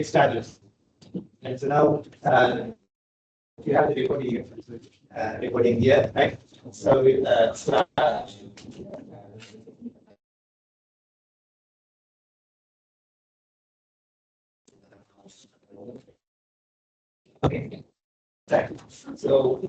Status. And so now you have the recording here, right? So we start. Okay. Right. So.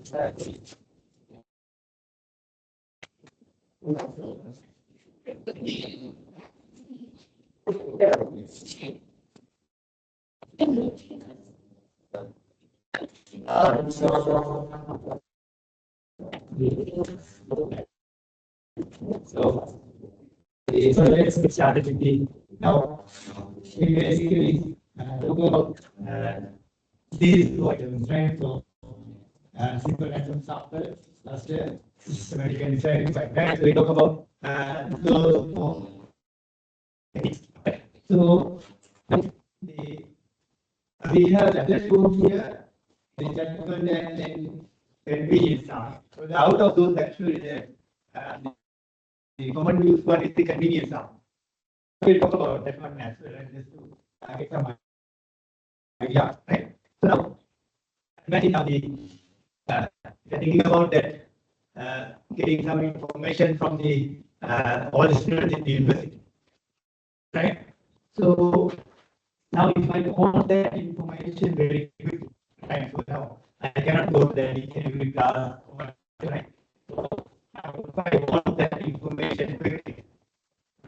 So let's get started with the now. We basically talk about these two items, right? So simple random sample last year, systematic and scientific, right? So we talk about those four things. So we have other two here, the judgment and convenience. So out of those, actually, the common use one is the convenience arm. We'll talk about that one as well, and just to get some idea, right? So now, imagine now thinking about that, getting some information from the all the students in the university, right? So now if I want that information very quickly, right? So now I cannot go there each and every class, right? So now if I want that information quickly,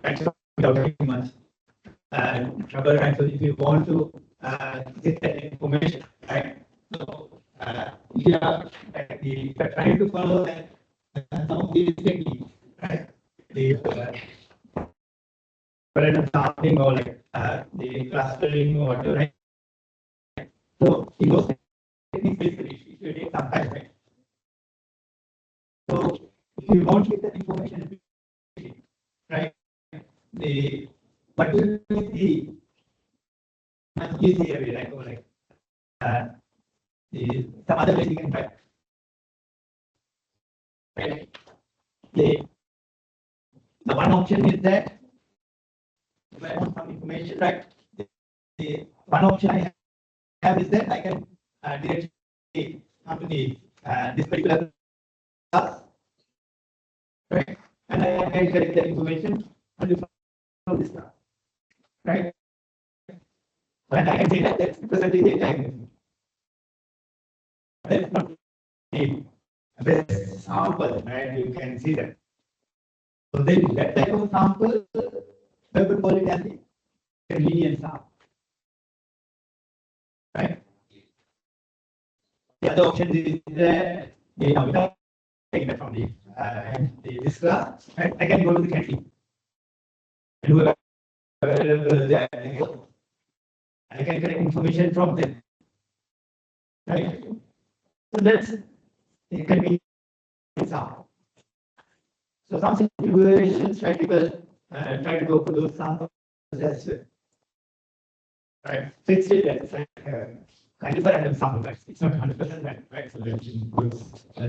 right? So without very much trouble, right? So if you want to get that information, right? So yeah, if you're trying to follow that some of these techniques, right? The random sampling or like the clustering or whatever, right? So in those techniques, basically, it will take some time, right? So if you want to get that information, right? The but will be much easier way, right? Or like some other ways you can try. Right? The one option is that if I want some information, right? The one option I have is that I can directly come to the this particular class, right? And I can get the information only from this class, right? And I can say that that's presenting the time. That's not the best sample, right? You can see that. So then that type of sample, we would call it as the convenience sample, right? The other option is that without taking it from this class, right? I can go to the canteen and whoever there, I can get information from them, right? So that's the convenience sample. So some situations, right, people try to go for those samples as well, right? So it's still like kind of a random sample, right? It's not 100% random, right? So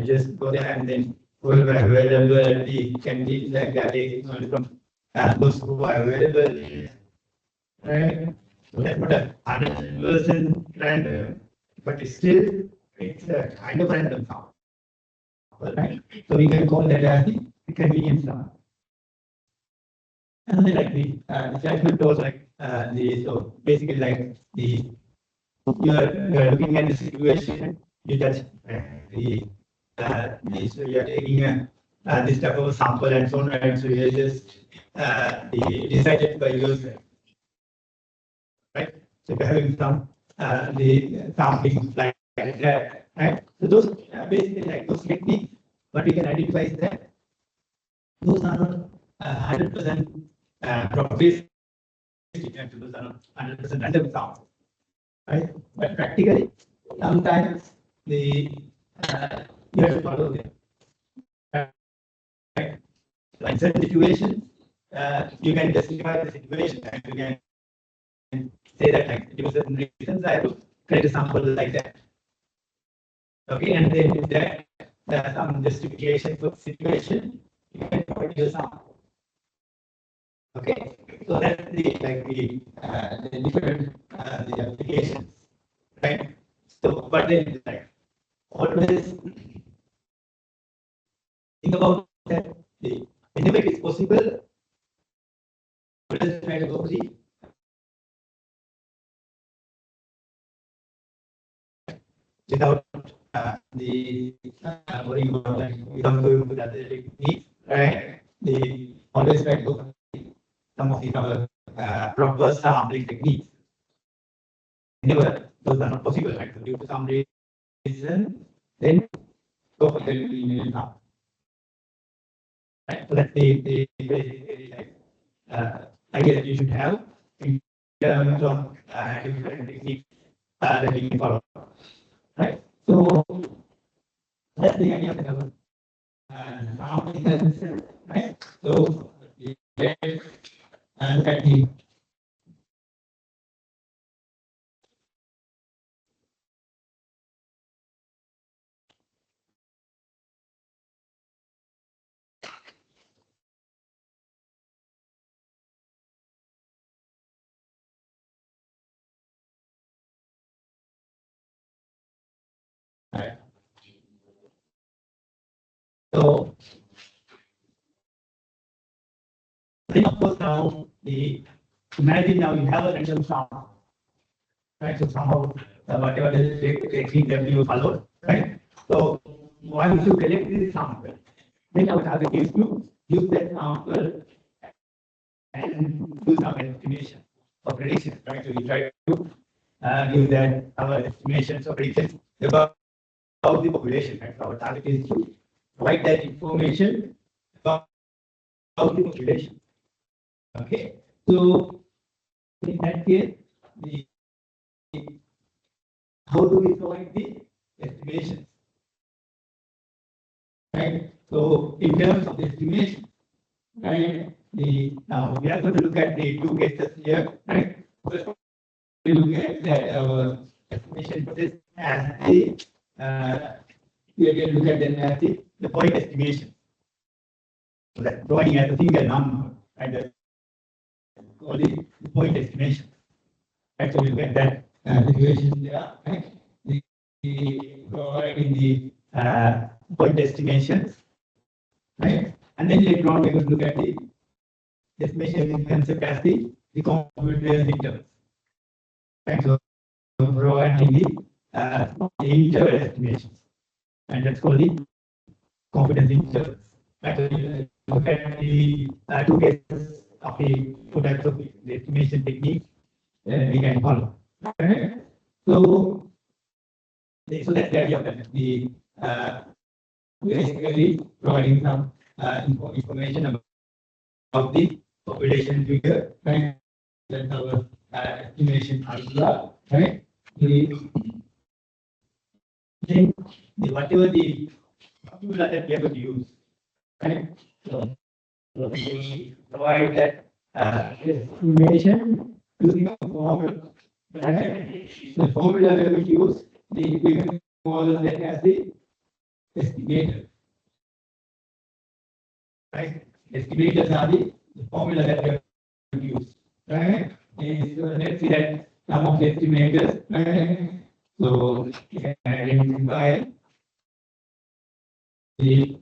just go there and then wherever the candidates like Galle, from those who are available, right? So that's not 100% random, but it's still it's a kind of random sample, right? So we can call that as the convenience sample. And then like the judgment was like so basically like you're looking at the situation, you judge so you're taking this type of sample and so on, right? So you just decided by yourself, right? So you're having some the sampling like that, right? So those basically like those techniques, what we can identify is that those are not 100% probabilistic, and those are not 100% random samples, right? But practically, sometimes the you have to follow them, right? So in certain situations, you can justify the situation and you can say that like due to certain reasons I will create a sample like that. Okay, and then if there are some justification for the situation, you can provide your sample. Okay, so that's the different the applications, right? So, but then like always think about that the whenever it is possible, always try to go the without the worrying about like without going to the other techniques, right? The always try to go for some of the proper sampling techniques. Whenever those are not possible, right? So due to some reason, then go for the sample. Right? So that's the idea that you should have in terms of different techniques that you can follow. Right? So that's the idea of the right? So yeah, look at the right. So then of course now the imagine now you have a random sum, right? So somehow whatever the technique that you follow, right? So once you collect this sample, then our target is to use that sample and do some estimation or prediction, right? So we try to use that our estimations or predictions about the population, right? So our target is to provide that information about the population. Okay, so in that case, the how do we provide the estimations, right? So in terms of the estimation, right? The now we are going to look at the two cases here, right? First, we look at that our estimation process as the we are going to look at them as the point estimation. So that providing as a single number, right? That's called the point estimation. Actually, look at that situation there, right? Providing the point estimations, right? And then later on, we're going to look at the estimation concept as the confidence intervals. Right? So providing the interval estimations, and that's called the confidence intervals. Right? So you look at the two cases of the two types of the estimation techniques we can follow. Right? So, so that's the idea of that. The basically providing some information about the population figure, right? That's our estimation formula, right? Then whatever the formula that we are going to use, right? So we provide that estimation using a formula. Right? The formula we are going to use, we can model that as the estimator. Right? Estimators are the formula that we are going to use. Right? And so let's see that some of the estimators, right? So you can identify the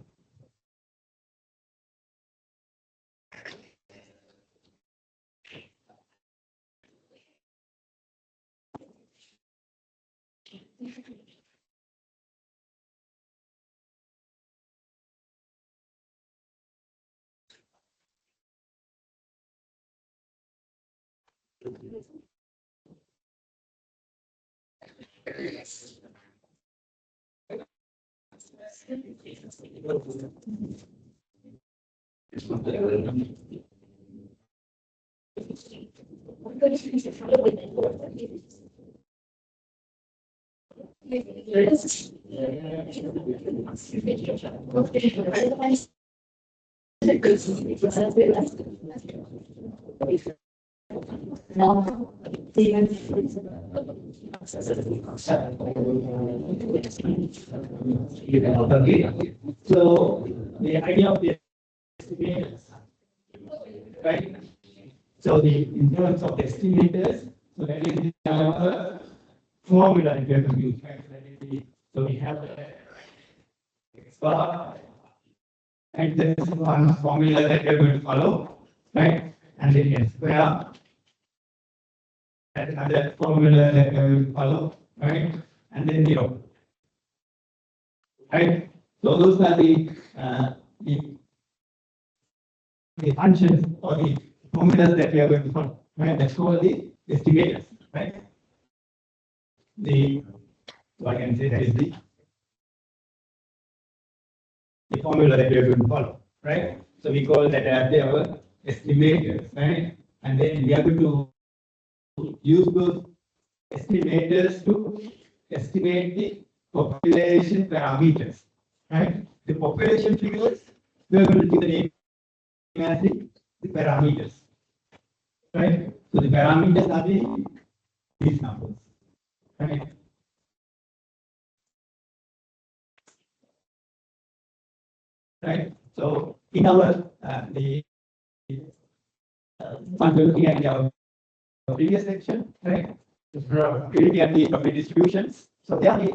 Okay. So the idea of the estimators, right? So the in terms of estimators, so that is a formula that we have to use. Right? So we have X bar, and this is one formula that we are going to follow, right? And then S square, and another formula that we are going to follow, right? And then 0. Right? So those are the functions or the formulas that we are going to follow. Right? That's called the estimators. Right? So I can say that is the formula that we are going to follow. Right? So we call that as our estimators. Right? And then we are going to use those estimators to estimate the population parameters. Right? The population figures, we are going to give the name as the parameters. Right? So the parameters are these numbers. Right? Right? So in our we're looking at our previous section, right? We're looking at the property distributions. So there we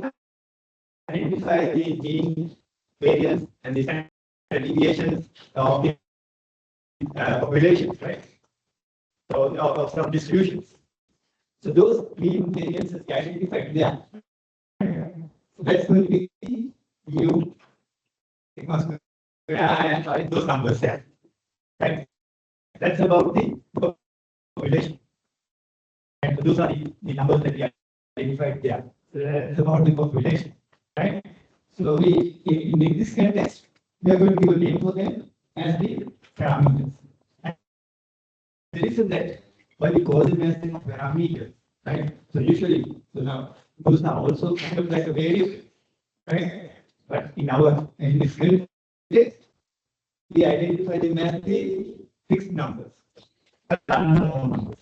identify the mean, variance, and the standard deviations of the populations, right? So of some distributions. So those mean variances identified there. So that's going to be you. It must be those numbers there. Right? That's about the population. And those are the numbers that we identified there. So that's about the population. Right? So we in this context, we are going to give a name for them as the parameters. And the reason that why we call them as the parameters, right? So usually, so now those are also kind of like a variable, right? But in this case, we identify them as the fixed numbers, unknown numbers,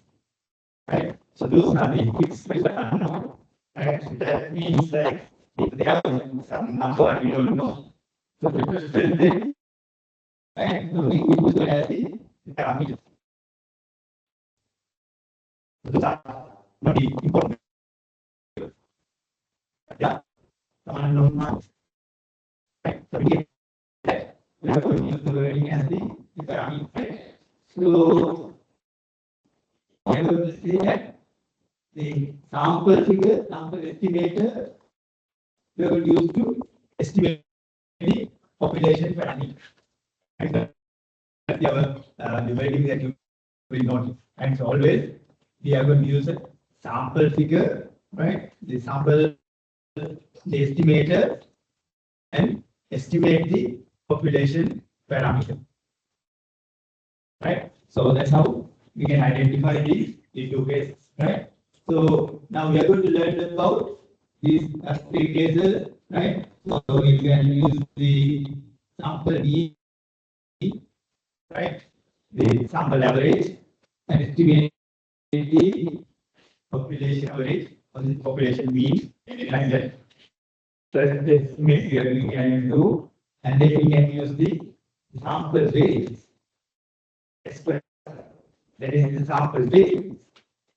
right? So those are the fixed unknown, right? That means like if they have some number we don't know, so they right? So we use it as the parameters. Those are not the important, yeah, unknown numbers, right? So we have to use the wording as the parameter. So I will say that the sample figure, sample estimator, we will use to estimate the population parameter. And that's the wording that you will notice. And so always we are going to use a sample figure, right? The sample, the estimator, and estimate the population parameter. Right? So that's how we can identify the two cases, right? So now we are going to learn about these three cases, right? So we can use the sample E, right? The sample average and estimate the population average or the population mean, like that. So this we can do, and then we can use the sample range. That is the sample base,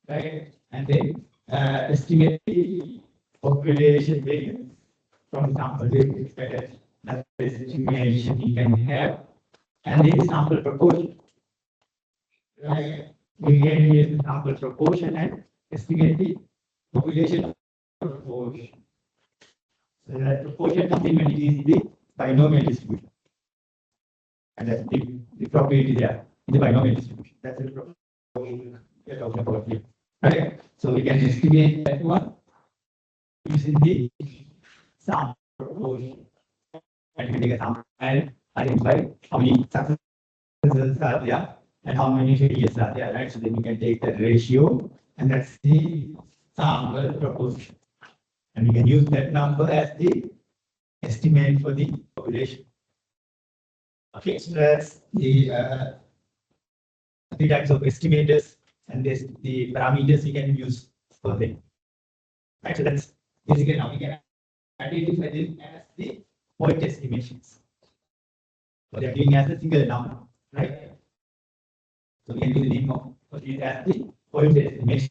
right? And then estimate the population variance from sample base. That's the estimation you can have. And then sample proportion. Right? We can use the sample proportion and estimate the population proportion. So that proportion comes in when it is the binomial distribution. And that's the property there in the binomial distribution. That's the property. we're talking about here, right? So we can estimate that one using the sample proportion. And we take a sample and identify how many successes are there and how many failures are there, right? So then we can take the ratio, and that's the sample proportion. And we can use that number as the estimate for the population. Okay, so that's the three types of estimators, and this the parameters we can use for them. Right, so that's basically now we can identify them as the point estimations. So they're giving as a single number, right? So we can give the name of it as the point estimation.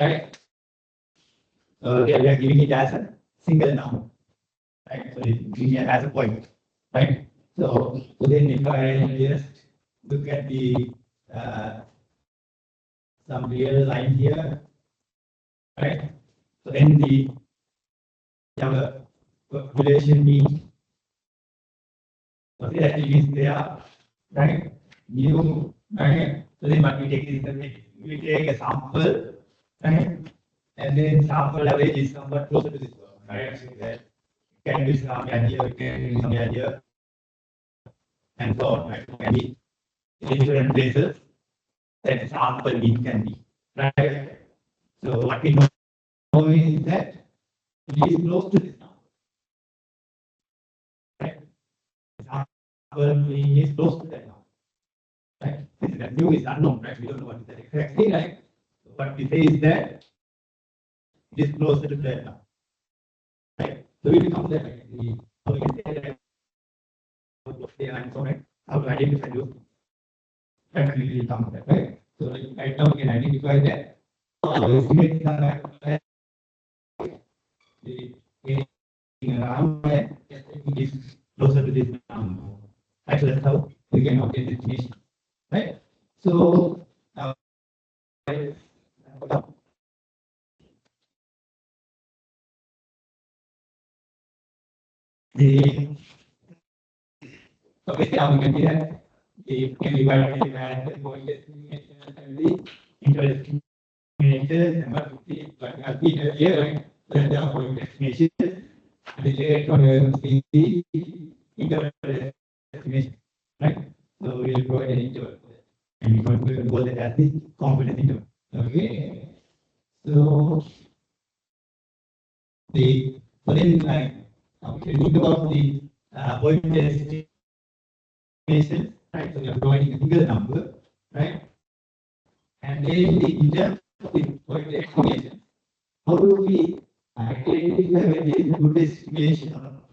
Right. So we are giving it as a single number. Right. So it's giving it as a point. Right. So then if I just look at the some real line here, right? So then the population mean what that is there, right? New, right? So then what we take is we take a sample, right? And then sample average is somewhat closer to this one, right? So that can be somewhere here, can be somewhere here, and so on, right? Can be in different places that sample mean can be, right? So what we know is that it is close to this number, right? Sample mean is close to that number, right? The new is unknown, right? We don't know what is that exactly, right? So what we say is that it is closer to that number, right? So we become that, right? So we can say that and so on, how to identify those, and we will come to that, right? So right now we can identify that. Estimating the around that it is closer to this number. Right, so that's how we can obtain the estimation, right? So the so basically how we can do that, we can divide the point estimation and the interest estimators and what we have been here, right? So there are point estimation, and the rate on the interest estimation, right? So we will go ahead and do it. And we're going to go that as the confidence interval. Okay. So then like we think about the point estimation, right? So we are providing a single number, right? And then in terms of the point estimation, how do we identify whether it is a good estimation or not?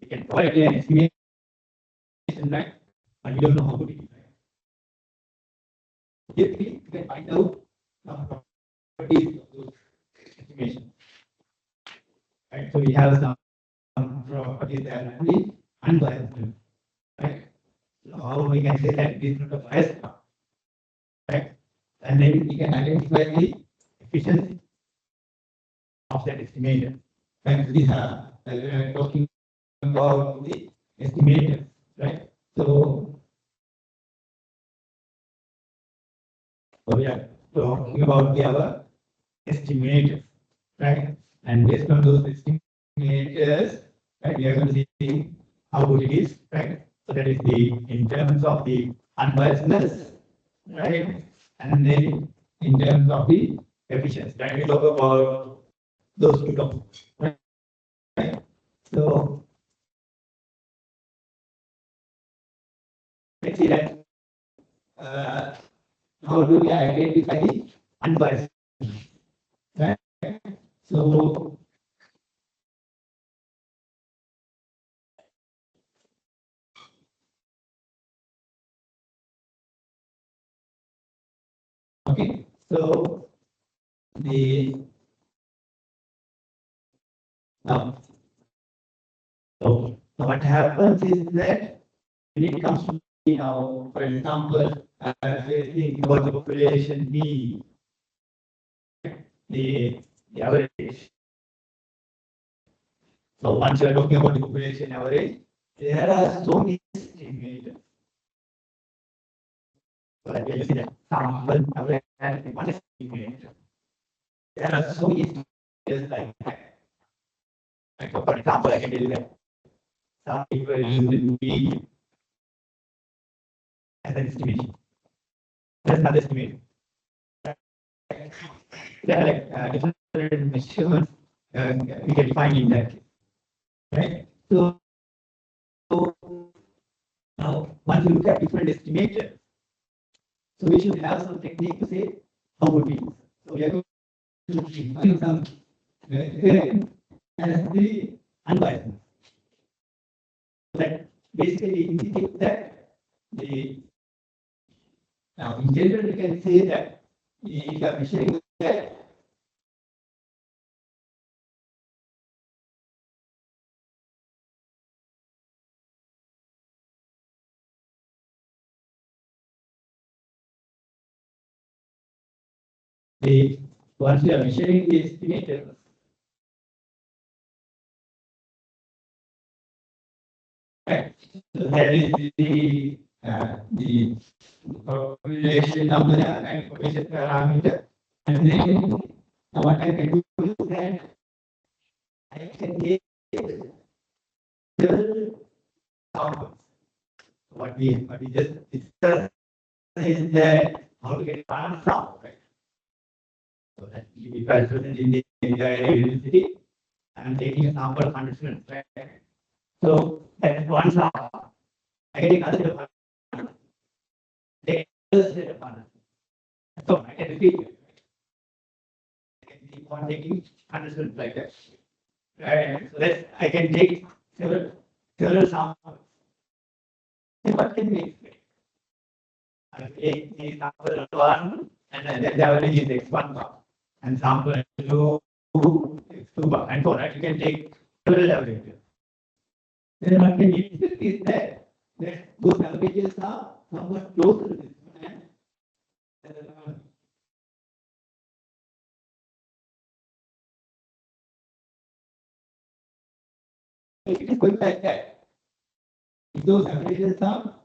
We can provide an estimation, right? But we don't know how to do it, right? If we can find out some properties of those estimations. Right? So we have some properties that are only unbiased, right? So how we can say that it is not a biased, right? And then we can identify the efficiency of that estimator. Right? So these are talking about the estimator, right? So we are talking about our estimators, right? And based on those estimators, right, we are going to see how good it is, right? So that is the in terms of the unbiasedness, right? And then in terms of the efficiency, right? We talk about those two terms, right? So let's see that how do we identify the unbiased, right? So okay, so the now so what happens is that when it comes to for example, think about the population B, the average. So once you are talking about the population average, there are so many estimates. So like you see that sample average and one estimate. There are so many estimates like that. Like for example, I can tell you that some people use the as an estimation. That's another estimate. There are like different measurements we can define in that. Right? So now once you look at different estimators, so we should have some technique to say how would we. So we are going to define some as the unbiased. That basically indicates that the now in general we can say that if you are measuring that the once you are measuring the estimator, right? So that is the population number and population parameter. And then what I can do is that I can take several samples. What we just discussed is that how to get one sample, right? So that if I present in the university, I'm taking a sample of 100 students, right? So that one sample, I get another set of 100. Take another set of 100. So I can repeat it. I can keep on taking 100 students like that. Right? So that I can take several samples. Then what can we expect? I take the sample one, and then the average is x1 bar, and sample two x2 bar, and so on. Right? You can take several averages. Then what can you expect is that those averages are somewhat closer to this one. And, it is going like that. If those averages are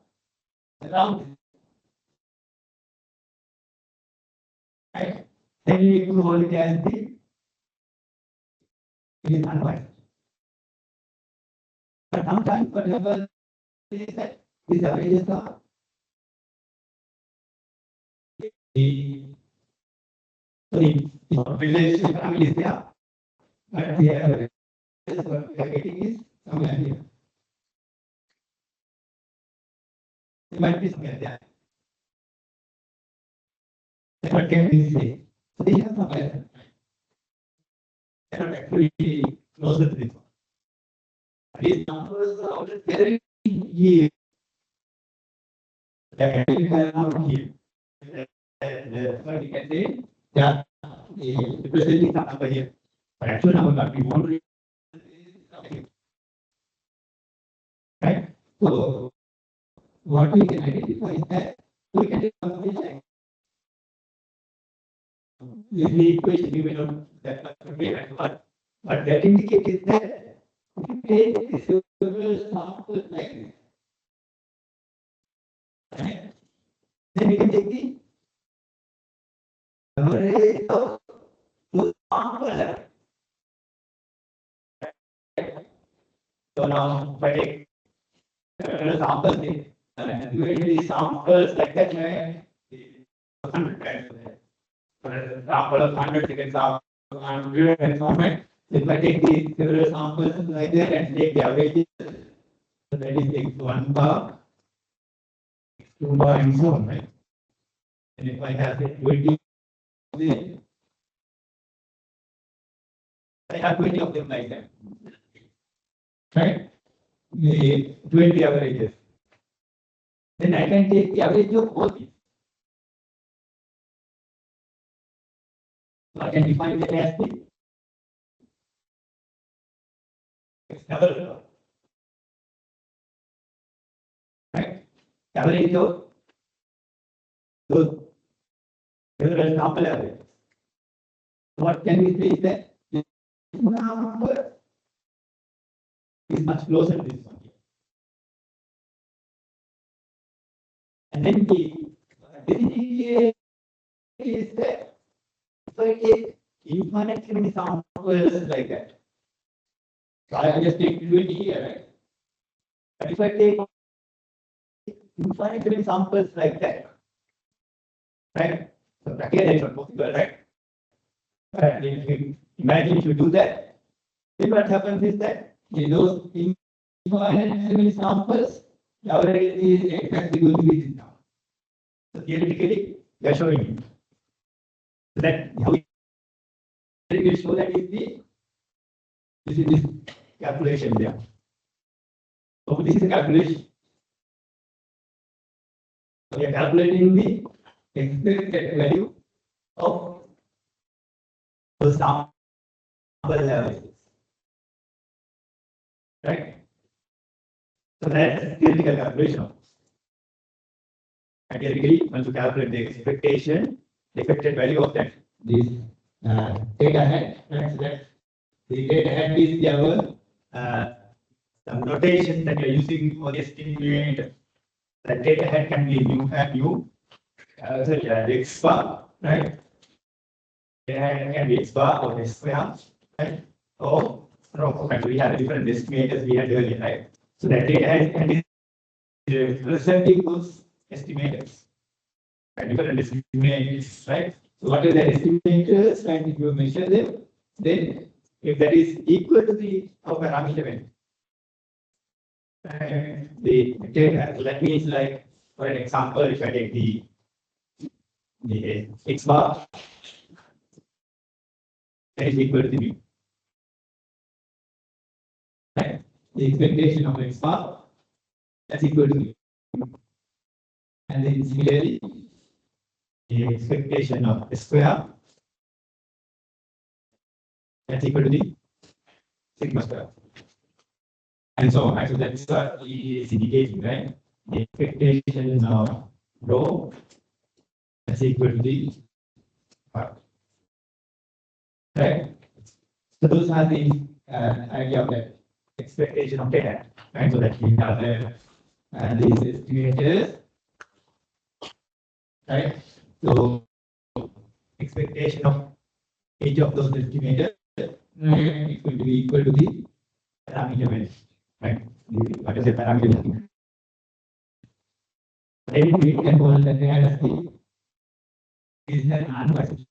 around, right, then you can hold it as the it is unbiased. But sometimes whatever is that these averages are the relationship family is there, but the average what we are getting is somewhere here. It might be somewhere there. Then what can we say? So they have somewhere. They are not actually closer to this one. These numbers are always very here. They are not here. What we can say that representing some number here. But actual number that we want to read, right? So what we can identify is that we can take information. The equation we may not that much familiar, but that indicates is that we take several samples like this, right? Then we can take the average of those samples. So now if I take several samples, usually samples like that, right? 100 times. For example, of 100 seconds of experiment. If I take the several samples like that and take the averages, so that is x1 bar, x2 bar, and so on, right? And if I have it 20, I have 20 of them like that, right? The 20 averages. Then I can take the average of all these. So I can define it as the double, right? Average of those several sample averages. What can we say is that this number is much closer to this one here. And then the DCA is that if I take infinitely samples like that. So I just take 20 here, right? But if I take infinitely samples like that, right? So again, it's not possible, right? And if you imagine if you do that, then what happens is that in those infinitely samples, the average is exactly going to be this now. So theoretically, they are showing you. So that how we will show that is this calculation there. So this is a calculation. So we are calculating the expected value of the sample averages. Right? So that's a theoretical calculation. And theoretically, once you calculate the expectation, the expected value of that, this data head, right? So that the data head is our some notation that you're using for the estimate. The data head can be mu hat mu, the x bar, right? Data head can be x bar or x square, right? Or we have different estimators we had earlier, right? So that data head can be representing those estimators. Different estimators, right? So what are the estimators? And if you measure them, then if that is equal to the parameter value, the data, so that means like for an example, if I take the x bar, that is equal to the mu. Right? The expectation of x bar, that's equal to mu. And then similarly, the expectation of s square, that's equal to the sigma square. And so on. So that's what is indicating, right? The expectation of rho, that's equal to the R. Right? So those are the idea of that expectation of data, right? So that we have these estimators, right? So expectation of each of those estimators is going to be equal to the parameter value, right? What is the parameter value? Then we can call that as the is an unbiased.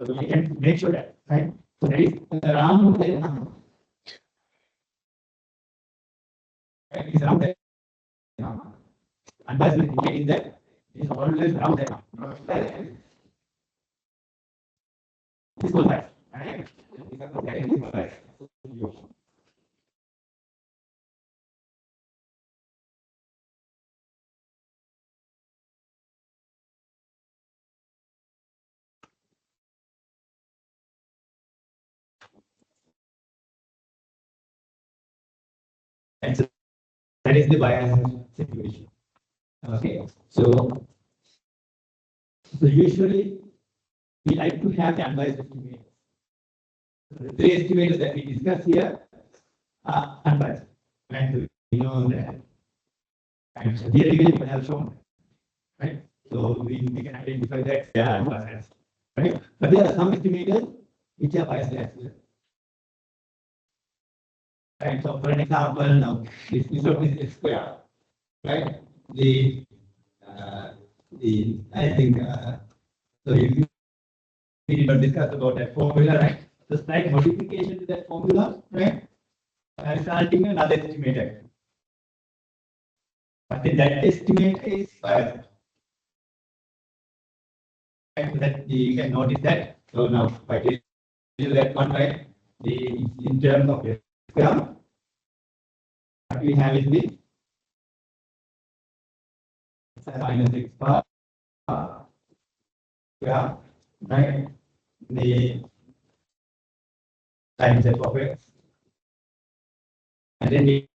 So we can make sure that, right? So that is around the right? Is around the unbiased in that is always around the this goes back, right? And so that is the bias situation. Okay, so usually we like to have the unbiased estimators. So the three estimators that we discuss here are unbiased. And we know that. And so theoretically, we have shown, right? So we can identify that they are unbiased, right? But there are some estimators which are biased as well. Right? So for an example, now this is square, right? I think so. If we did not discuss about that formula, right? The slight modification to that formula, right? Resulting in another estimator. But then that estimate is biased. Right? That you can notice that. So now, if I do that one, right? In terms of square, what we have is the minus x bar, yeah, right? The times f of x, and then we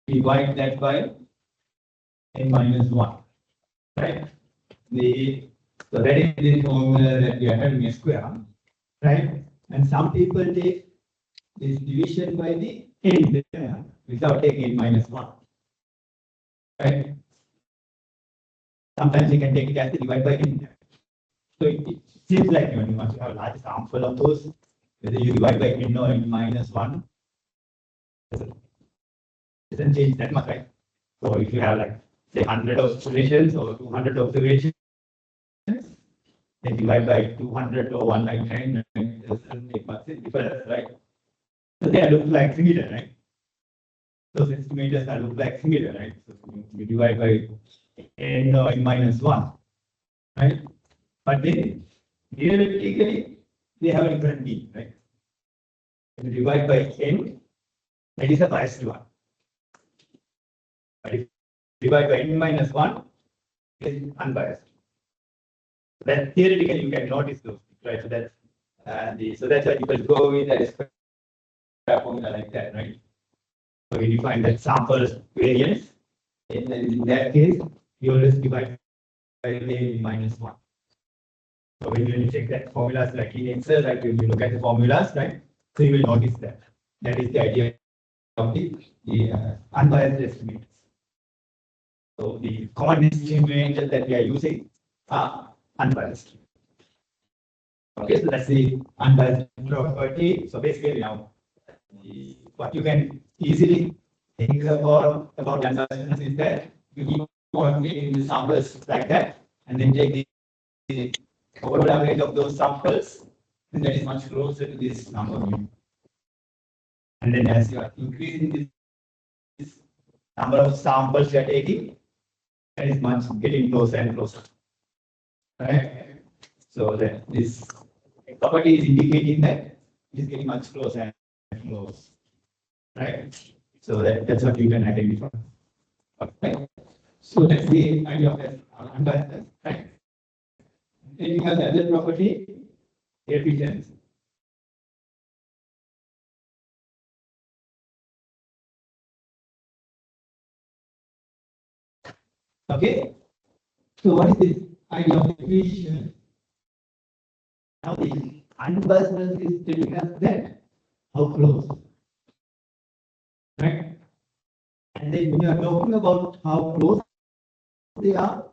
divide that by n minus 1, right? So that is the formula that we are having a square, right? And some people take is division by the end without taking n minus 1. Right? Sometimes you can take it as the divide by n. So it seems like when you want to have a large sample of those, whether you divide by n or n minus 1, doesn't change that much, right? So if you have like say 100 observations or 200 observations, then divide by 200 or 1 by 10, and it doesn't make much difference, right? So they look like similar, right? Those estimators are look like similar, right? So you divide by n or n minus 1, right? But then theoretically they have a different mean, right? If you divide by n, that is a biased one. But if you divide by n minus 1, it is unbiased. Then theoretically you can notice those, right? So that's so that's why people go with a formula like that, right? So when you find that sample variance, then in that case, you always divide by n minus 1. So when you check that formulas like in Excel, like when you look at the formulas, right? So you will notice that. That is the idea of the unbiased estimates. So the common estimators that we are using are unbiased. Okay, so that's the unbiased property. So basically now, what you can easily think about unbiased is that you keep on getting the samples like that, and then take the overall average of those samples, and that is much closer to this number. And then as you are increasing this number of samples you are taking, that is much getting closer and closer. Right? So that this property is indicating that it is getting much closer and closer. Right? So that's what you can identify. Okay. So that's the idea of that unbiased, right? Then you have the other property, efficiency. Okay. So what is this idea of efficiency? Now the unbiased is telling us that how close. Right? And then when you are talking about how close they are,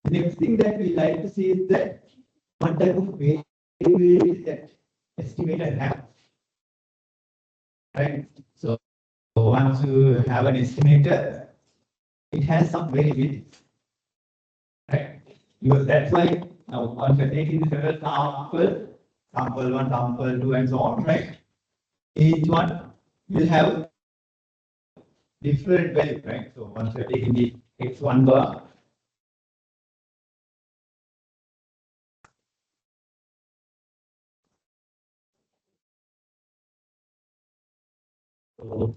the next thing that we like to see is that what type of variability that estimator have. Right? So once you have an estimator, it has some variability. Right? Because that's why now once you're taking the several samples, sample 1, sample 2, and so on, right? Each one will have different value, right? So once you're taking the x1 bar, so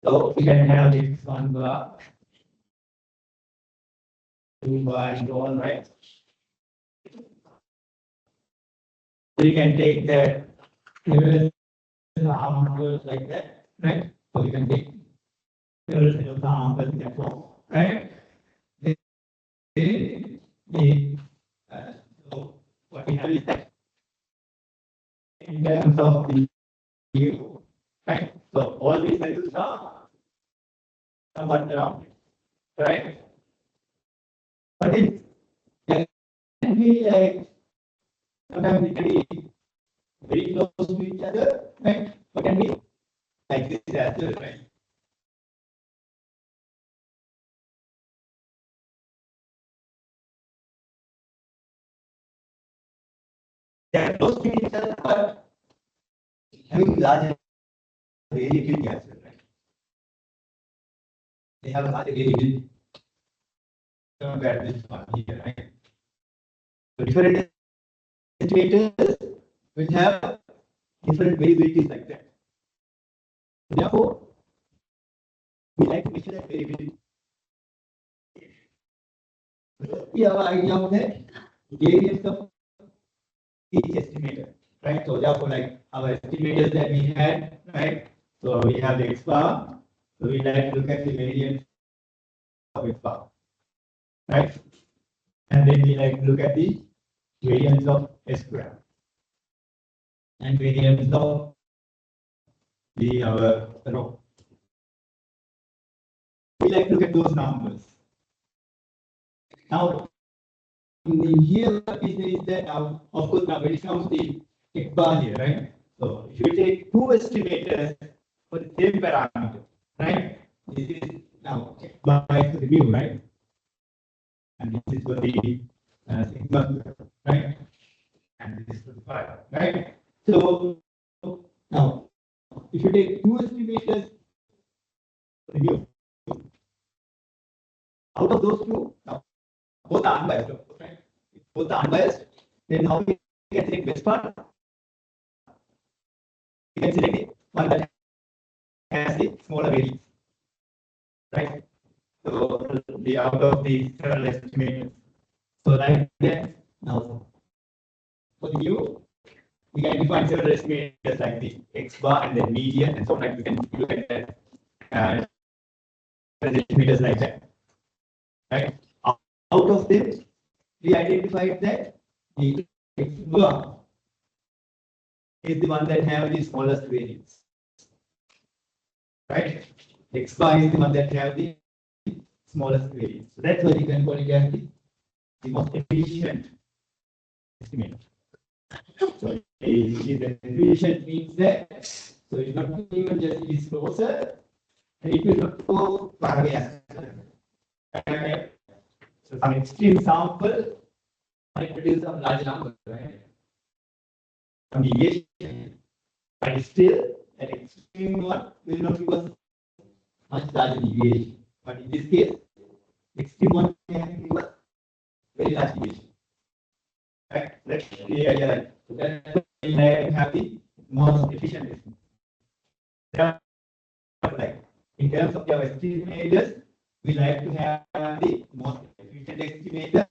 so we can have this one bar, 2 bar, and so on, right? So you can take that examples like that, right? So you can take several examples and so on, right? The so what we have is that in terms of the view, right? So all these values are somewhat around, right? But it can be like sometimes it can be very close to each other, right? But can be like this as well, right? They are close to each other, but having larger variability as well, right? They have a larger variability compared to this one here, right? So different estimators will have different variabilities like that. Therefore, we like to measure that variability. We have an idea of the variance of each estimator, right? So therefore, like our estimators that we had, right? So we have the X bar. So we like to look at the variance of X bar, right? And then we like to look at the variance of S square and variance of the row. We like to look at those numbers. Now, here is that now, of course, now when it comes to the X bar here, right? So if you take two estimators for the same parameter, right? This is now X bar is the mu, right? And this is for the sigma, right? And this is for the phi, right? So now, if you take two estimators for the mu, out of those two, now both are unbiased, right? If both are unbiased, then now we can select best part. We can select the one that has the smaller variance, right? So the out of the several estimators. So like that now for the mu, we can define several estimators like the X bar and then median and so on. Like we can look at that estimators like that, right? Out of them, we identified that the X bar is the one that have the smallest variance, right? X bar is the one that have the smallest variance. So that's why we can call it as the most efficient estimate. So the efficient means that so it's not even just is closer, it will not go far away. So some extreme sample might produce some large number, right? Some deviation, but still an extreme one will not give us much larger deviation. But in this case, extreme one can give us very large deviation. Right? That's the idea. Right? So that's why we have the most efficient estimate. Like in terms of our estimators, we like to have the most efficient estimator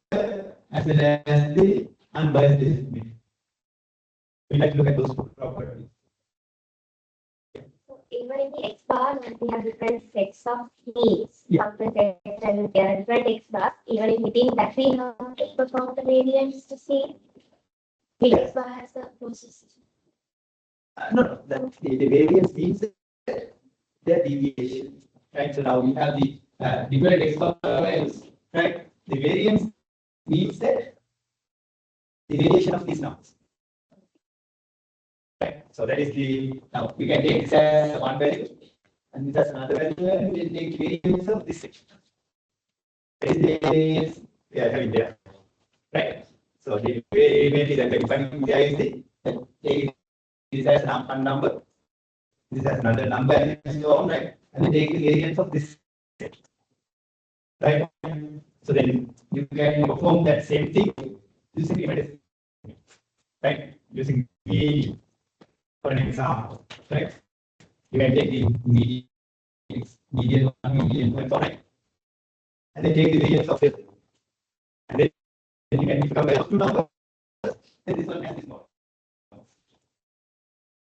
as well as the unbiased estimator. We like to look at those two properties. So even in the X bar, we have different sets of needs. Yeah. And there are different X bars. Even within that, we have to perform the variance to see which X bar has the process. No, that the variance means the deviation, right? So now we have the different X bars, right? The variance means that the variation of these numbers. Right. So that is the now we can take this as one value and this as another value and we will take variance of this section. That is the variance we are having there. Right. So the variance is defining there is the take this as one number, this as another number and so on, right? And then take the variance of this set. Right. So then you can perform that same thing using the right? Using the for an example, right? You can take the median one, median one, right? And then take the variance of it. And then you can compare two numbers, and this one and this one.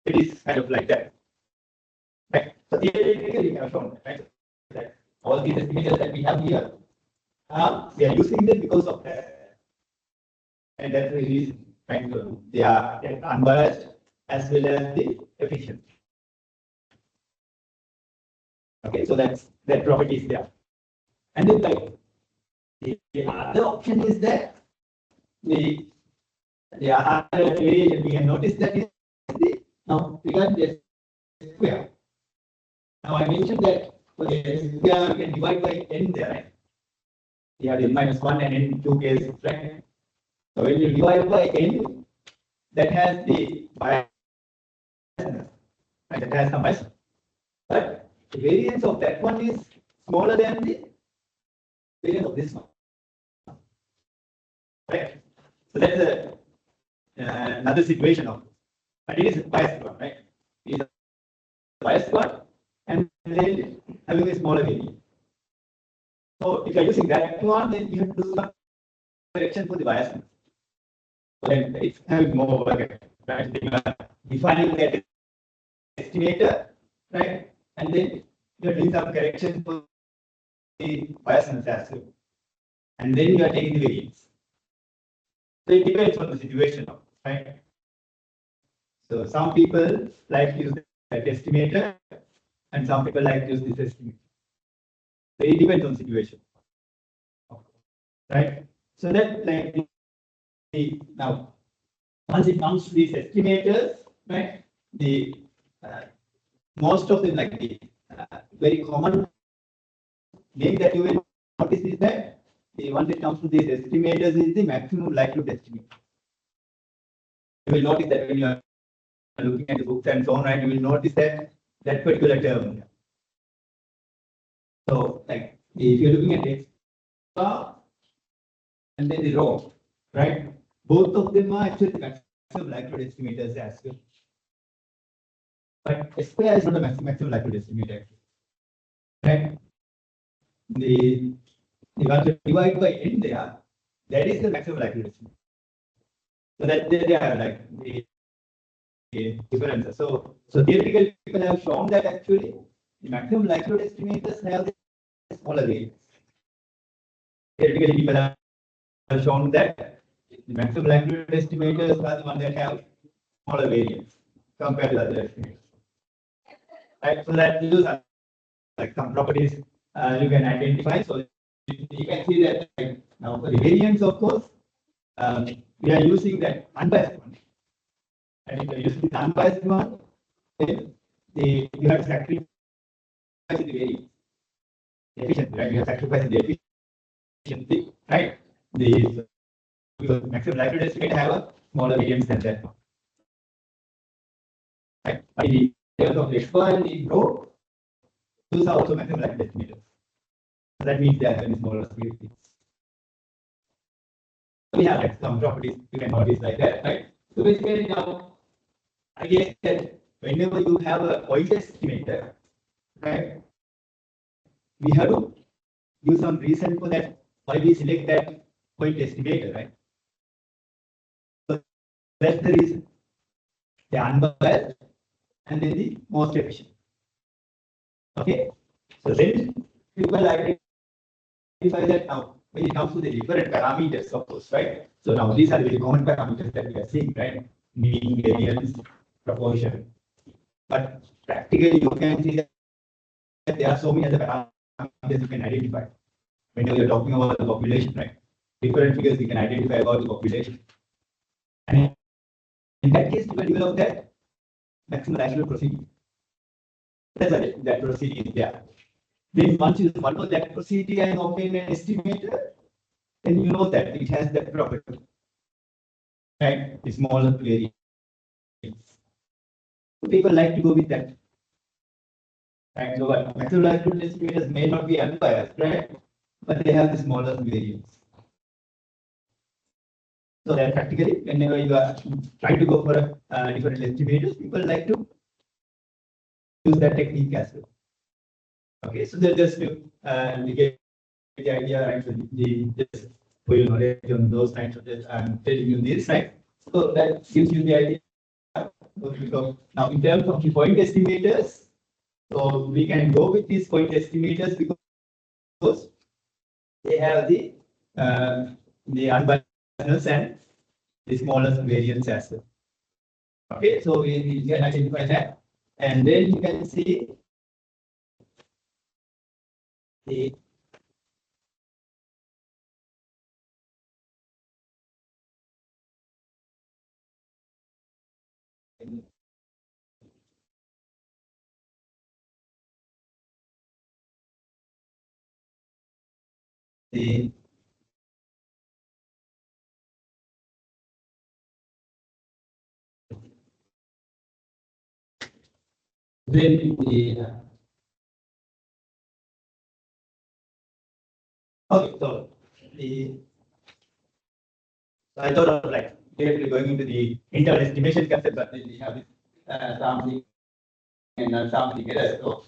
It is kind of like that. Right? So theoretically, we have shown right, that all these estimators that we have here, we are using them because of that. And that's the reason, right? So they are unbiased as well as the efficient. Okay, so that's that property is there. And then like the other option is that the other variation we can notice that is the now regarding the square. Now I mentioned that for the square we can divide by n there, right? We have the -1 and n two cases, right? So when you divide by n, that has the bias, right? That has some bias. But the variance of that one is smaller than the variance of this one. Right? So that's another situation of, but it is biased one, right? It is a biased one, and then having a smaller variance. So if you are using that one, then you have to do some correction for the bias. So then it's having more work, right? Defining that estimator, right? And then you're doing some correction for the bias as well. And then you are taking the variance. So it depends on the situation, right? So some people like to use that estimator, and some people like to use this estimator. So it depends on the situation, right? So that like now, once it comes to these estimators, right? The most of them, like the very common name that you will notice is that the one that comes to these estimators is the maximum likelihood estimate. You will notice that when you are looking at the books and so on, right? You will notice that particular term. So, like if you're looking at X bar and then the row, right? Both of them are actually the maximum likelihood estimators as well. But S square is not a maximum likelihood estimator. Right? The one to divide by n there, that is the maximum likelihood estimate. So that they are like the differences. So theoretically, people have shown that actually the maximum likelihood estimators have the smaller variance. Theoretically, people have shown that the maximum likelihood estimators are the ones that have smaller variance compared to other estimators. Right? So that those are like some properties you can identify. So you can see that like, now for the variance, of course, we are using that unbiased one. And if you are using the unbiased one, then you have sacrificed the variance. The efficiency, right? You have sacrificed the efficiency, right? The maximum likelihood estimate have a smaller variance than that one. Right? But in terms of X1 and in row, those are also maximum likelihood estimators. So that means they are very smaller variance. We have like some properties you can notice like that, right? So basically now, I guess that whenever you have a point estimator, right, we have to give some reason for that, why we select that point estimator, right? So that's the reason. The unbiased and then the most efficient. Okay. So then people identify that now when it comes to the different parameters, of course, right? So now these are the very common parameters that we are seeing, right? Mean, variance, proportion. But practically, you can see that there are so many other parameters you can identify. Whenever you're talking about the population, right? Different figures you can identify about the population. And in that case, you will develop that maximum likelihood procedure. That's it. That procedure is there. Then once you follow that procedure and obtain an estimator, then you know that it has that property. Right? The smaller variance. People like to go with that. Right? So maximum likelihood estimators may not be unbiased, right? But they have the smaller variance. So that practically, whenever you are trying to go for a different estimators, people like to use that technique as well. Okay, so they're just to get the idea, right? So just for your knowledge on those kinds of this, I'm telling you this, right? So that gives you the idea. So now, in terms of the point estimators, so we can go with these point estimators because they have the unbiasedness and the smallest variance as well. Okay, so we can identify that, and then you can see the the then the okay, so the so I thought of like directly going into the internal estimation concept, but then we have this sampling and sampling error. So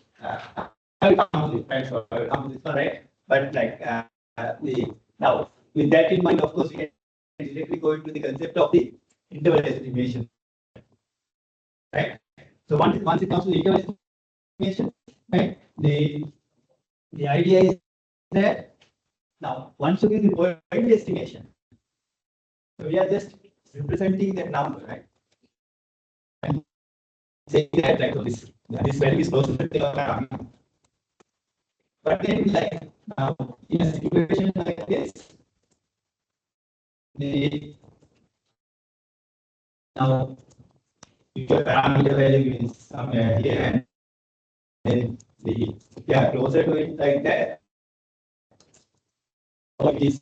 I will come to this, right? So I will come to this one, right? But like the now with that in mind, of course, we can directly go into the concept of the interval estimation. Right? So once it comes to the interval estimation, right? The idea is that now once you get the point estimation, so we are just representing that number, right? And saying that like this value is close to the but then like now in a situation like this, now your parameter value is somewhere here, and then they are closer to it like that, or it is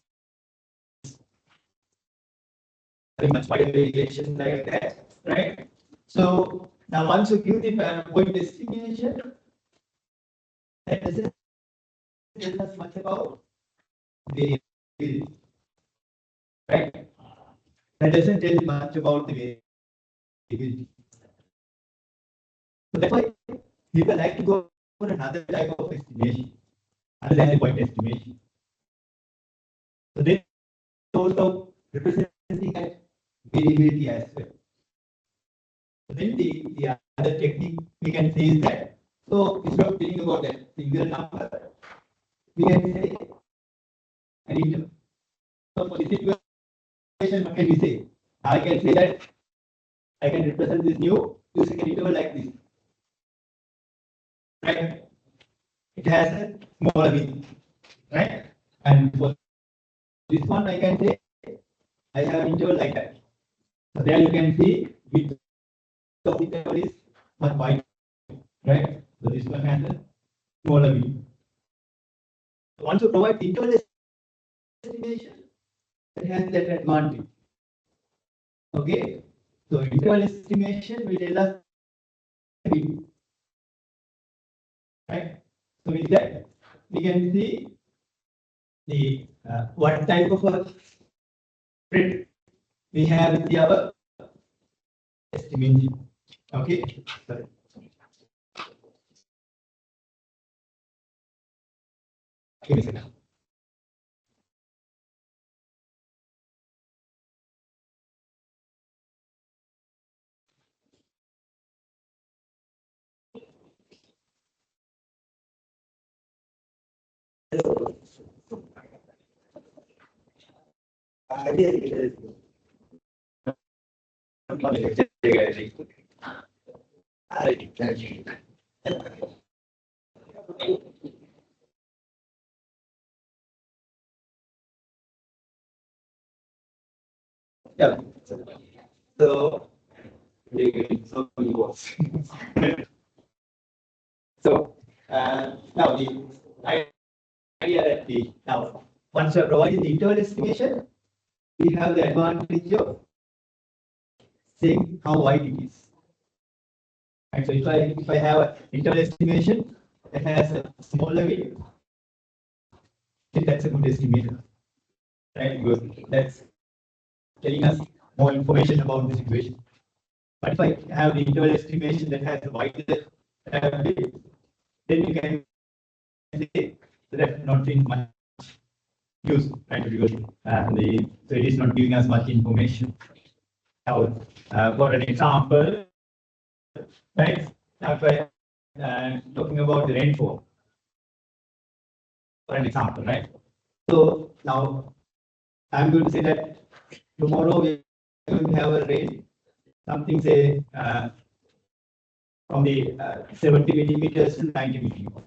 very much wider variation like that, right? So now once you give the point estimation, that doesn't tell us much about the variability, right? That doesn't tell you much about the variability. So that's why people like to go for another type of estimation, other than the point estimation. So they also representing that variability as well. So then the other technique we can say is that, so instead of thinking about that single number, we can say an interval. So for this situation, what can we say? I can say that I can represent this new using an interval like this. Right? It has a smaller meaning. Right? And for this one, I can say I have an interval like that. So there you can see width of the interval is much wider. Right? So this one has a smaller meaning. Once you provide interval estimation, it has that advantage. Okay? So interval estimation will tell us right? So with that, we can see the what type of a spread we have with our estimation. Okay. Sorry. Give me a second. Yeah. So, so it was. So now the idea that the now once you are providing the interval estimation, we have the advantage of saying how wide it is. And so if I have an interval estimation that has a smaller width, then that's a good estimator, right? Because that's telling us more information about the situation. But if I have the interval estimation that has a wider width, then you can say that's not in much use, right? Because so it is not giving us much information. Now, for an example, right? Now, if I talking about the rainfall, for an example, right? So now I'm going to say that tomorrow we are going to have a rain, something say from the 70 millimeters to 90 millimeters.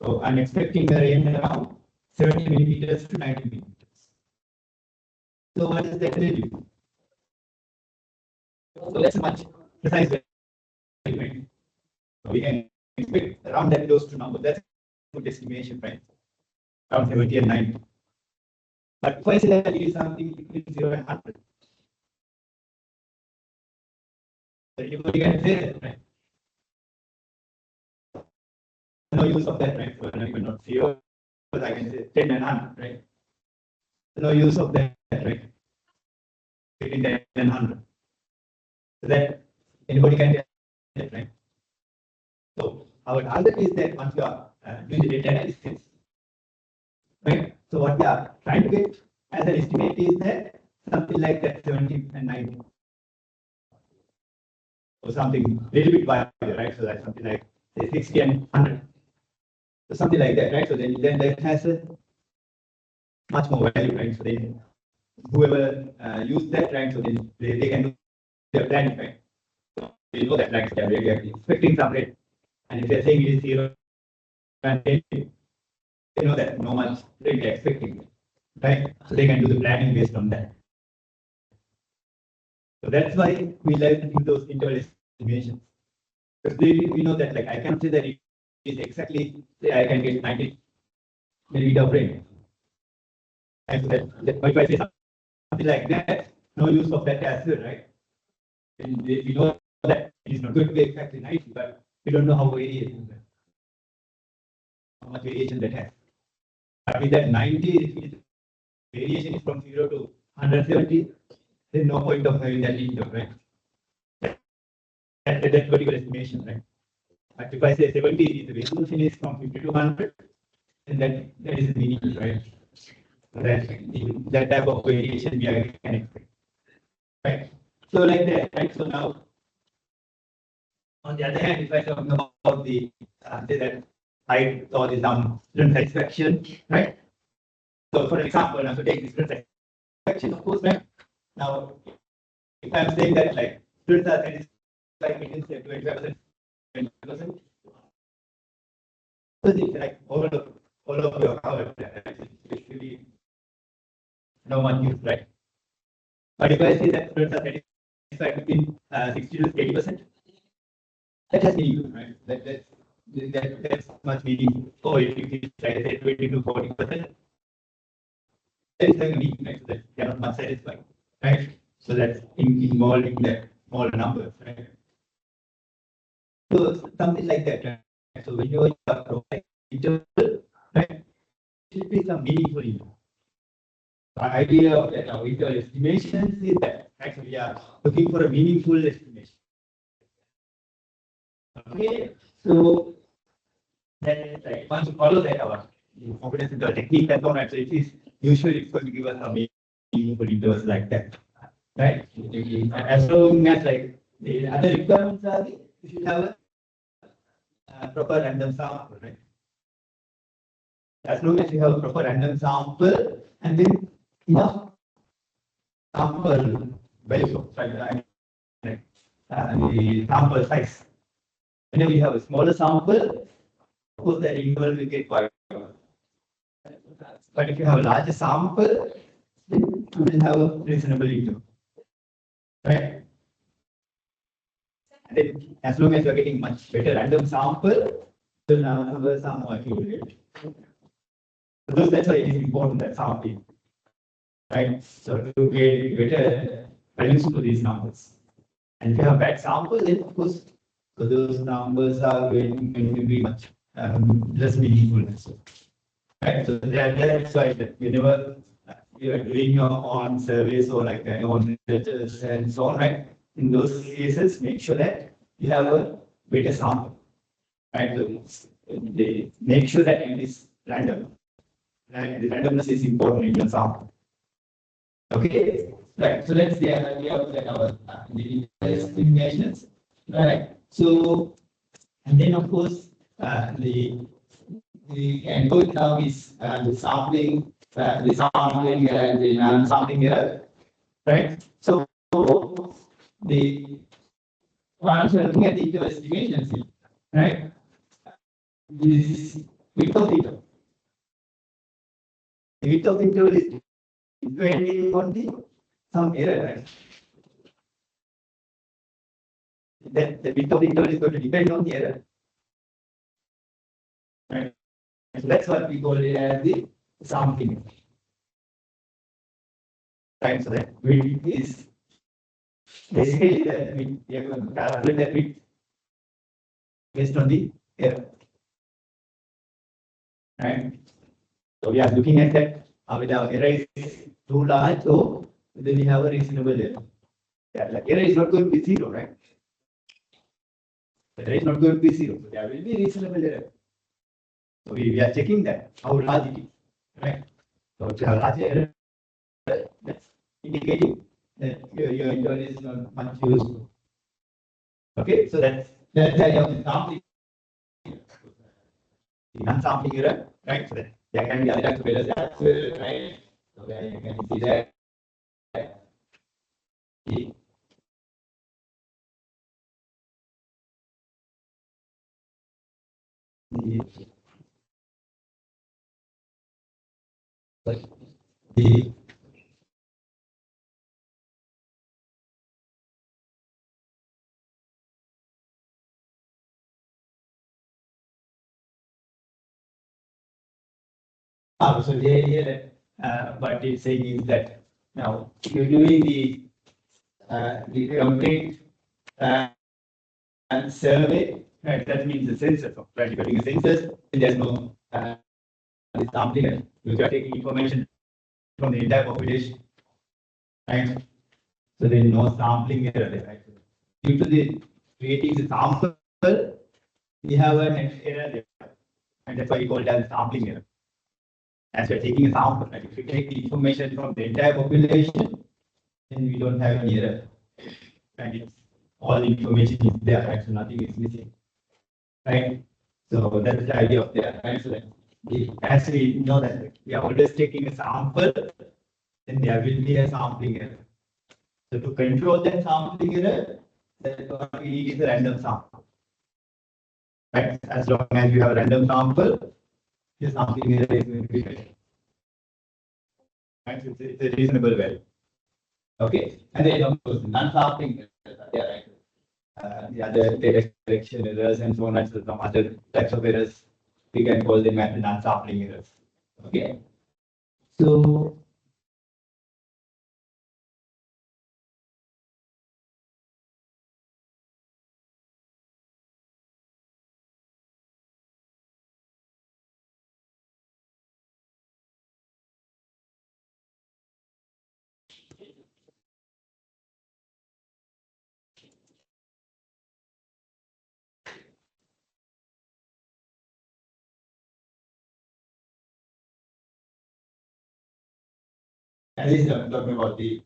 So I'm expecting the rain around 70 millimeters to 90 millimeters. So what does that tell you? So that's a much precise way. So we can expect around that those two numbers. That's a good estimation, right? Around 70 and 90. But if I say that it is something between 0 and 100, so you can say that, right? No use of that, right? So even not 0, but I can say 10 and 100, right? No use of that, right? Between 10 and 100. So that anybody can get that, right? So our target is that once you are doing the data analysis, right? So So what we are trying to get as an estimate is that something like that 70 and 90. Or something little bit wider, right? So that's something like say 60 and 100. So something like that, right? So then that has a much more value, right? So then whoever use that, right? So then they can do their planning, right? So they know that like they're really expecting some rate. And if they're saying it is 0 and 10, they know that no much rate they're expecting, right? So they can do the planning based on that. So that's why we like to do those interval estimations. Because we know that like I cannot say that it is exactly say I can get 90 millimeter of rain. And so that if I say something like that, no use of that as well, right? And we know that it is not going to be exactly 90, but we don't know how much variation that has. But with that 90, if variation is from 0 to 170, there's no point of having that interval, right? That particular estimation, right? But if I say 70, the resolution is from 50 to 100, then that is the meaning, right? So that type of variation we can expect, right? So like that, right? So now, on the other hand, if I talk about the say that I saw this student satisfaction, right? So for example, now to take this student satisfaction, of course, right? Now, if I'm saying that like students are satisfied between say 25%, 20%, so it's like all of your covered, basically no one use, right? But if I say that students are satisfied between 60 to 80%, that has meaning, right? That's much meaning. Or if you say 20 to 40%, that is having meaning, right? So that they are not much satisfied, right? So that's involving that small numbers, right? So something like that, right? So when you are providing interval, right, it should be some meaningful interval. The idea of that our interval estimations is that actually we are looking for a meaningful estimation. Okay, so then like once you follow that our confidence interval technique and so on, right? So it is usually it's going to give us a meaningful intervals like that, right? As long as like the other requirements are you should have a proper random sample, right? As long as you have a proper random sample and then enough sample value, right? The sample size. Whenever you have a smaller sample, of course that interval will get quite. But if you have a larger sample, then you will have a reasonable interval, right? And then as long as you are getting much better random sample, the numbers are more accurate. So that's why it is important that sampling, right? So to get better values to these numbers. And if you have bad sample, then of course, so those numbers are going to be much less meaningful. Right? So that's why whenever you are doing your own surveys or like your own letters and so on, right? In those cases, make sure that you have a better sample, right? So they make sure that it is random. Right? The randomness is important in your sample. Okay, right. So that's the idea of that our the estimations, right? So and then of course the end goal now is the sampling and the non-sampling error, right? So the once we're looking at the interval estimations, right? This without interval. The without interval is depending on the some error, right? That the width of the interval is going to depend on the error, right? So that's what we call it as the sampling, right? So that width is basically the width, we are going to calculate that width based on the error, right? So we are looking at that. Whether our error is too large, so then we have a reasonable error. Yeah, like error is not going to be zero, right? The error is not going to be zero, so there will be reasonable error. So we are checking that how large it is, right? So if you have large error, that's indicating that your interval is not much useful. Okay, so that's the idea of the sampling. The non-sampling error, right? So that there can be other types of errors as well, right? So where you can see that the the so here what it's saying is that now you're doing the complete and survey, right? That means the census, right? If you're doing a census, there's no sampling. You are taking information from the entire population, right? So there is no sampling error there, right? Due to the creating the sample, we have an error there, and that's why we call it as sampling error. As we're taking a sample, right? If you take the information from the entire population, then we don't have any error, and it's all the information is there, right? So nothing is missing, right? So that's the idea of the right? So as we know that we are always taking a sample, then there will be a sampling error. So to control that sampling error, that's what we need is a random sample. Right? As long as you have a random sample, the sampling error is going to be better. Right? So it's a reasonable value. Okay. And then of course non-sampling errors are there, right? The other data collection errors and so on, and so some other types of errors, we can call them as non-sampling errors. Okay. So at least I'm talking about the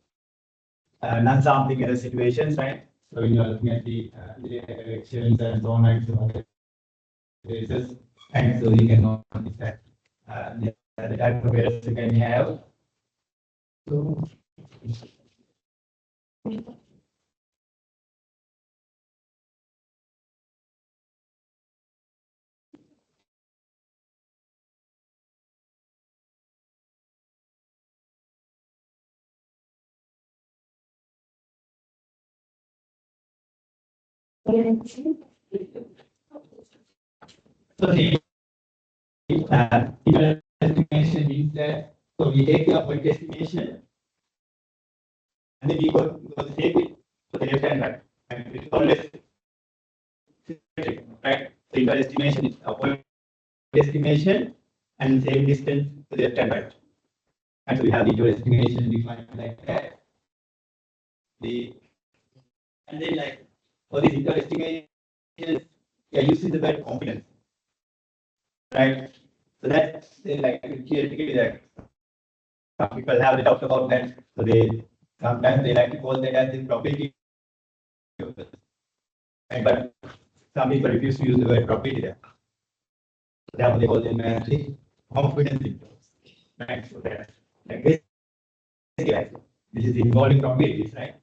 non-sampling error situations, right? So when you're looking at the data collections and so on and so on, basis, and so you can notice that the type of errors you can have. So so the estimation means that so we take the point estimation and then we go to take it to the left and right. And it's always symmetric, right? So your estimation is a point estimation and same distance to the left and right. And so we have the your estimation defined like that. The and then like for these estimations, we are using the word confidence. Right? So that's like theoretically that some people have talked about that. So they sometimes they like to call that as the probability. Right? But some people refuse to use the word probability there. So therefore they call them as the confidence intervals. Right? So that's like this is involving probabilities, right?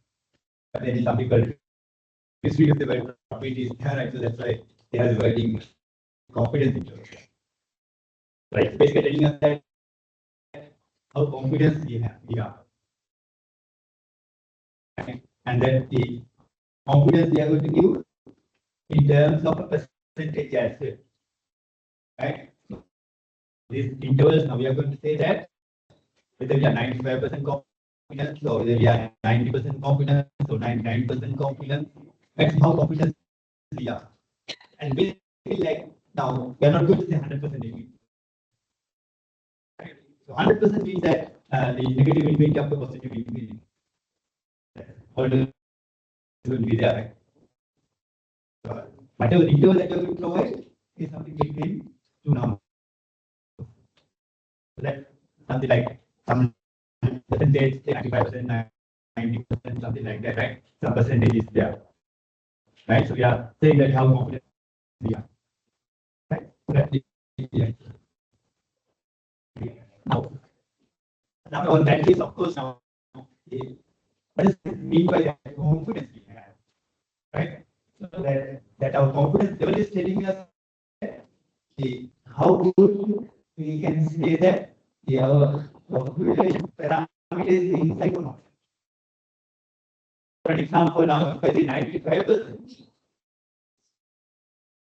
But then some people refuse to use the word probabilities there, right? So that's why they are wording confidence intervals. Right? Basically telling us that how confidence we are. And then the confidence we are going to give in terms of a percentage as well. Right? So these intervals now we are going to say that whether we are 95% confidence or whether we are 90% confidence or 99% confidence, that's how confident we are. And basically like now we are not going to say 100%. Right? So 100% means that the negative infinity of the positive infinity. Always going to be there. Right? So, whatever interval that you are going to provide is something between two numbers. So that something like some percentage, 95%, 90%, something like that, right? Some percentage is there, right? So we are saying that how confident we are, right? So that's the now on that case, of course, now what does it mean by that confidence we have, right? So that our confidence level is telling us how good we can say that our confidence parameter is inside or not. For example, now if I say 95%,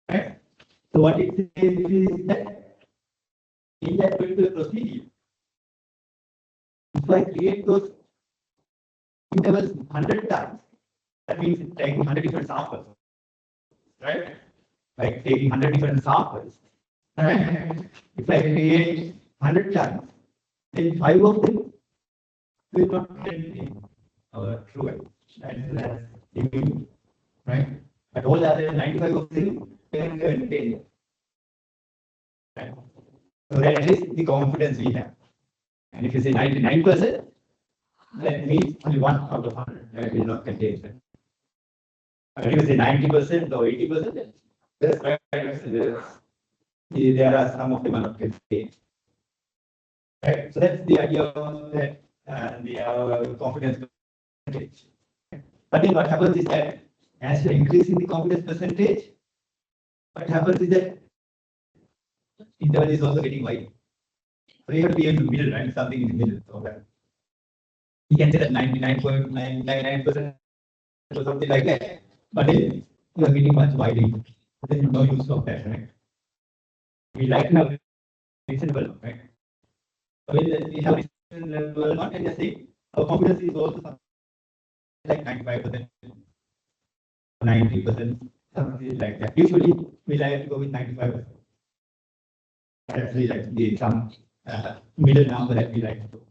right? So what it says is that in that particular procedure, if I create those intervals 100 times, that means it's taking 100 different samples, right? Like taking 100 different samples. Right? If I create 100 times, then 5 of them will not get in true value. That's the right? But all the other 95 of them can contain. Right? So that is the confidence we have. And if you say 99%, that means only 1 out of 100 that will not contain that. But if you say 90% or 80%, that's right. There are some of them are not contained. Right? So that's the idea of that the confidence percentage. But then what happens is that as you're increasing the confidence percentage, what happens is that interval is also getting wide. So you have to be in the middle, right? Something in the middle. So that you can say that 99.999% or something like that. But then you are getting much wider. Then no use of that, right? We like to have reasonable, right? So when we have reasonable, not and just say our confidence is also something like 95%, 90%, something like that. Usually we like to go with 95%. That's like the some middle number that we like to do,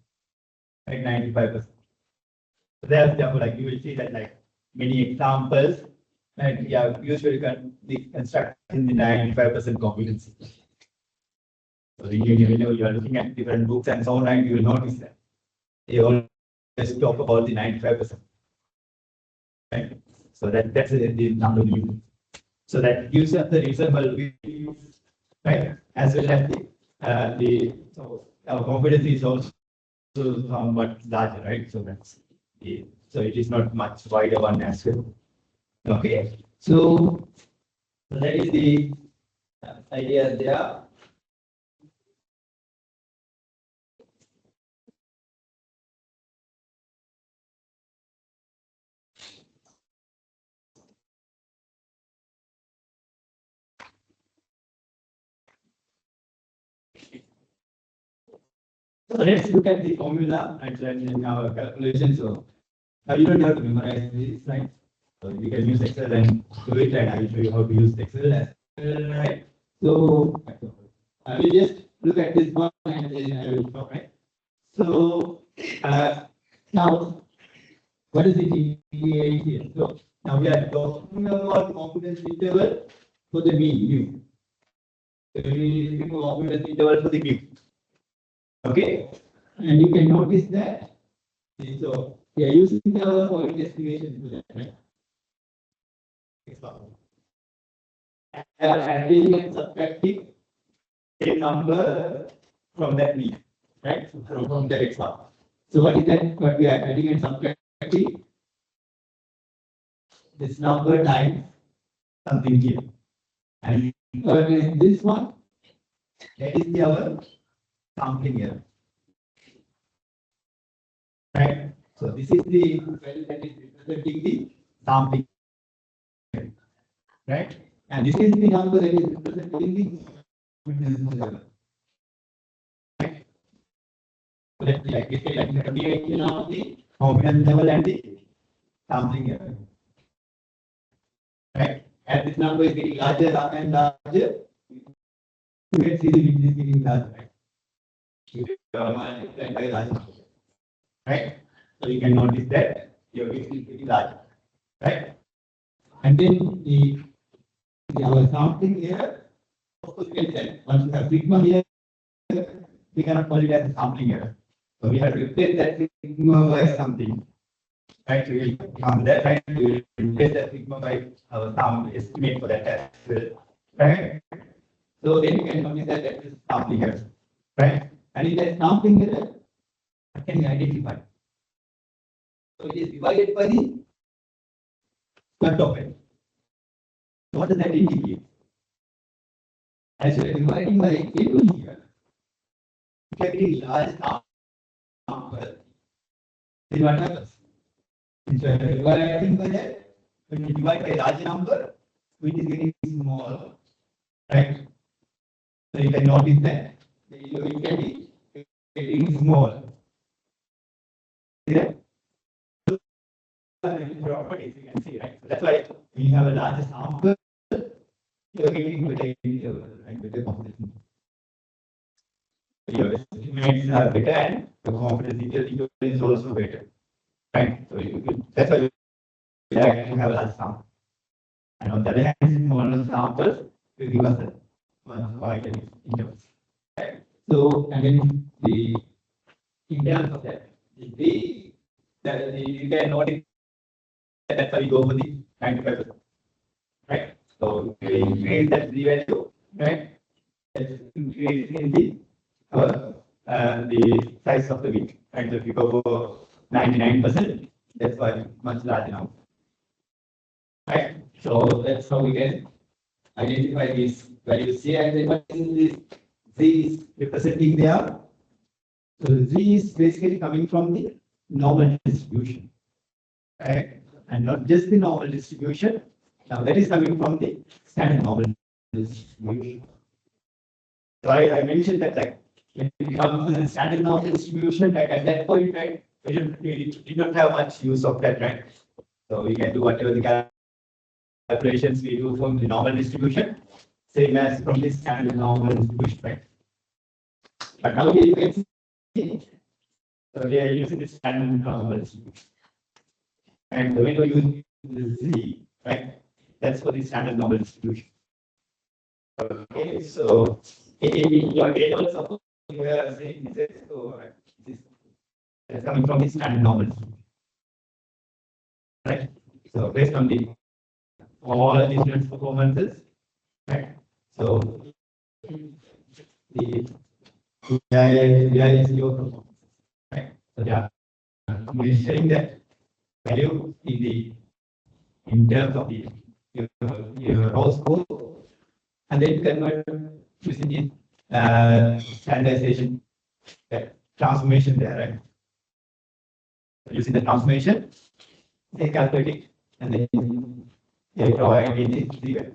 like 95%. So therefore, like you will see that like many examples, and yeah, usually can be constructed in the 95% confidence. So whenever you are looking at different books and so on, and you will notice that they always talk about the 95%. Right? So that's the number we use. So that gives us the reasonable view, right? As well as so our confidence is also somewhat larger, right? So that's so it is not much wider one as well. Okay, so that is the idea there. So let's look at the formula and then in our calculation. So you don't have to memorize this, right? So you can use Excel and do it, and I will show you how to use Excel as well, right? So I will just look at this one and then I will talk, right? So now what is the TDA here? So now we are talking about confidence interval for the mean mu. So we are confidence interval for the mu. Okay, and you can notice that. So we are using the point estimation to that, right? Adding and subtracting a number from that mean, right? From that x bar. So what is that? What we are adding and subtracting? This number times something here. And this one, that is our sampling error. Right? So this is the value that is representing the sampling error. Right? And this is the number that is representing the confidence level. Right? So let's like this is like the combination of the confidence level and the sampling error. Right? As this number is getting larger and larger, you can see the width is getting larger. Right? So you can notice that your width is getting larger. Right? And then our sampling here, of course, you can tell once you have sigma here, we cannot call it as a sampling error. So we have to replace that sigma by something. Right, so we from that time we replace that sigma by our sum estimate for that test. Right? So then you can notice that that is sampling error. Right? And in that sampling error, what can we identify? So it is divided by the square of it. What does that indicate? As you are dividing by table here, if you are getting large number, then what happens? If you are dividing by that, when you divide by a large number, it is getting small, right? So you can notice that you can be getting small. See that? Properties you can see, right? So that's why when you have a large sample, you are getting better composition. Your estimates are better and the confidence interval is also better. Right? So that's why you have a large sample. And on the other hand, small samples will give us a wide intervals. Right? So, and then in terms of that, you can notice that's why we go for the 95%. Right? So we increase that Z value, right? That's increasing the size of the wing. Right? So if you go for 99%, that's why much larger now. Right? So that's how we can identify these values here. And then what is this Z is representing there? So Z is basically coming from the normal distribution. Right? And not just the normal distribution. Now that is coming from the standard normal distribution. So I mentioned that like when it comes to the standard normal distribution, like at that point, right, we don't have much use of that, right? So we can do whatever the calculations we do from the normal distribution, same as from the standard normal distribution, right? But now you can see, so we are using the standard normal distribution. And when we use the Z, right, that's for the standard normal distribution. Okay, so your data suppose you are saying this, so this is coming from the standard normal distribution. Right? So based on the all different performances, right? So the is your performance, right? So they are measuring that value in terms of the your raw score, and then convert using the standardization transformation there, right? Using the transformation, they calculate it and then they provide the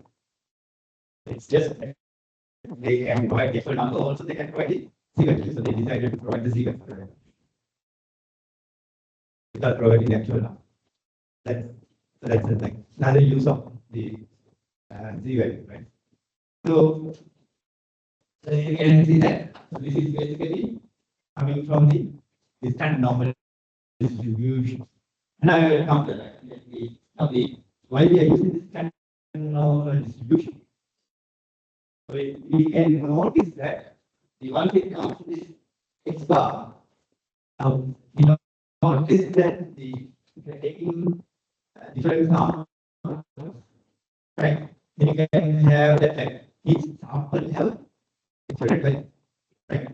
it's just they can provide the actual number, also they can provide the Z value. So they decided to provide the Z value without providing the actual number. That's like another use of the Z value, right? So you can see that this is basically coming from the standard normal distribution. And I will come to that. Why we are using this standard normal distribution? We can notice that the one thing comes to this X bar. Now, notice that if you're taking different samples, right? Then you can have that like each sample have different value, right?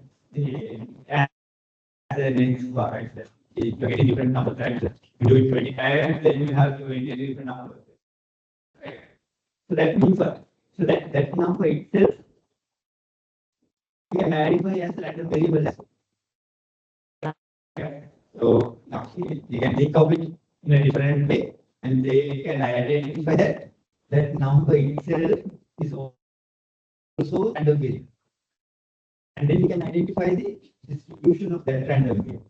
As an X bar, right? If you're getting different numbers, right? You do it 20 times, then you have to get a different number. Right? So that means what? So that number itself we can identify as a random variable. Okay. So now you can think of it in a different way, and they can identify that number itself is also random variable, and then you can identify the distribution of that random variable.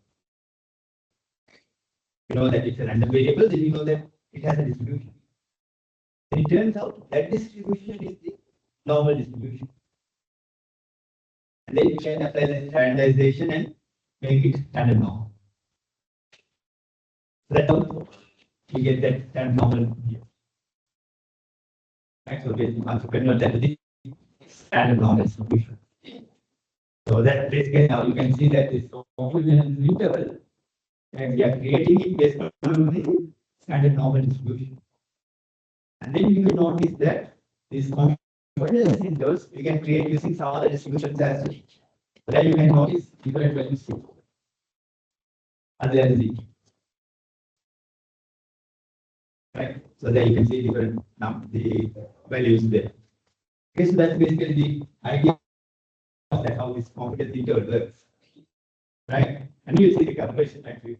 You know that it's a random variable, then you know that it has a distribution. And it turns out that distribution is the normal distribution. And then you can apply the standardization and make it standard norm. So that's how you get that standard normal here. Right? So once you convert that to the standard normal distribution. So that basically now you can see that this confidence interval, and we are creating it based on the standard normal distribution. And then you will notice that this confidence intervals we can create using some other distributions as well. So then you can notice different values too. Other than the right. So there you can see different the values there. Okay, so that's basically the idea of that how this confidence interval works. Right? And you see the calculation actually.